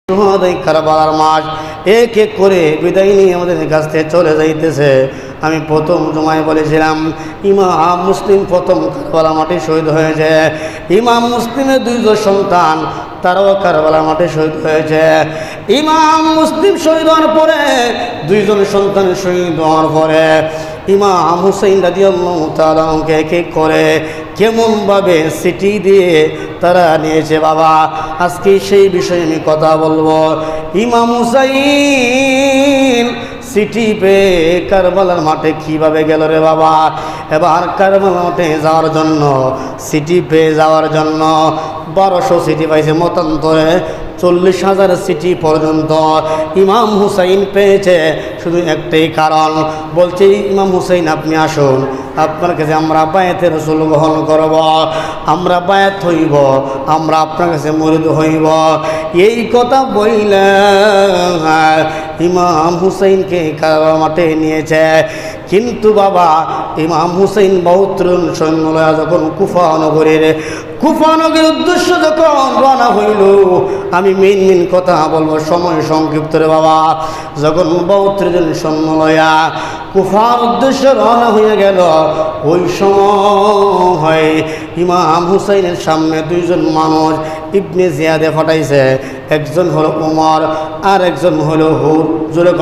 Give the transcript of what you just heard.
কারবালার মাস এক এক করে বিদায় নিয়ে আমাদের কাছ থেকে চলে যাইতেছে। আমি প্রথম জুমায় বলেছিলাম ইমাম মুসলিম প্রথম কারবালার মাঠে শহীদ হয়েছে। ইমাম মুসলিমের দুইজন সন্তান তারাও কারবালার মাঠে শহীদ হয়েছে। ইমাম মুসলিম শহীদ হওয়ার পরে দুইজন সন্তান শহীদ হওয়ার পরে ইমাম হুসাইন রাদিয়াল্লাহু তাআলা কে এক এক করে কেমনভাবে সিটি দিয়ে তারা নিয়েছে বাবা। আজকে সেই বিষয়ে আমি কথা বলবো। ইমাম হুসাইন সিটি পেয়ে কারবালার মাঠে কীভাবে গেল রে বাবা। এবার কারবালার মাঠে যাওয়ার জন্য সিটি পেয়ে যাওয়ার জন্য 1200 সিটি পাইছে, মতান্তরে 40,000 সিটি পর্যন্ত ইমাম হুসাইন পেয়েছে। শুধু একটাই কারণ, বলছে ইমাম হুসাইন আপনি আসুন, আপনার কাছে আমরা বায়াতের রাসূল গ্রহণ করব, আমরা বায়াত হইব, আমরা আপনার কাছে মুরিদ হইব। এই কথা বইলে ইমাম হুসাইনকে কারবালার মাঠে নিয়েছে। কিন্তু বাবা ইমাম হুসাইন 72 সৈন্য লয়া যখন কুফা নগরের উদ্দেশ্য যখন রওনা হইল, আমি মেন কথা বলবো, সময় সংক্ষিপ্ত রে বাবা। যখন 72 জন সৈন্য লয়া কুফার উদ্দেশ্যে রওনা হয়ে গেল, ওই সময় ইমাম হুসাইনের সামনে দুইজন মানুষ ইবনে জিয়াদে ফাটাইছে। একজন হলো উমর আর একজন হলো হুর। জোরে